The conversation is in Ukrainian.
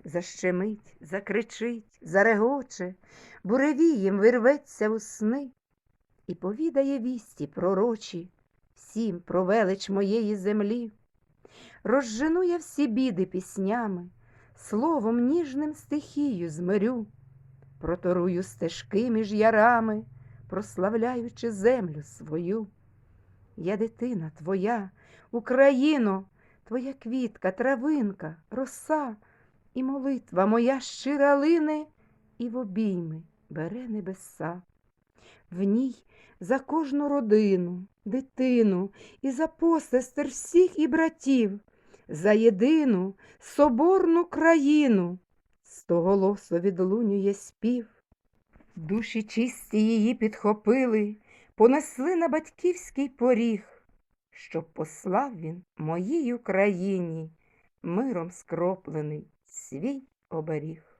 Защемить, закричить, зарегоче, буревієм вирветься у сни і повідає вісті пророчі всім про велич моєї землі. Розжену я всі біди піснями, словом ніжним стихію змирю, проторую стежки між ярами, прославляючи землю свою. Я дитина твоя, Україно, твоя квітка, травинка, роса, і молитва моя щира лине, і в обійми бере небеса. В ній за кожну родину, дитину, і за посестер всіх і братів, за єдину соборну країну стоголосо відлунює спів. Душі чисті її підхопили, понесли на батьківський поріг, щоб послав він моїй Україні миром скроплений свій оберіг.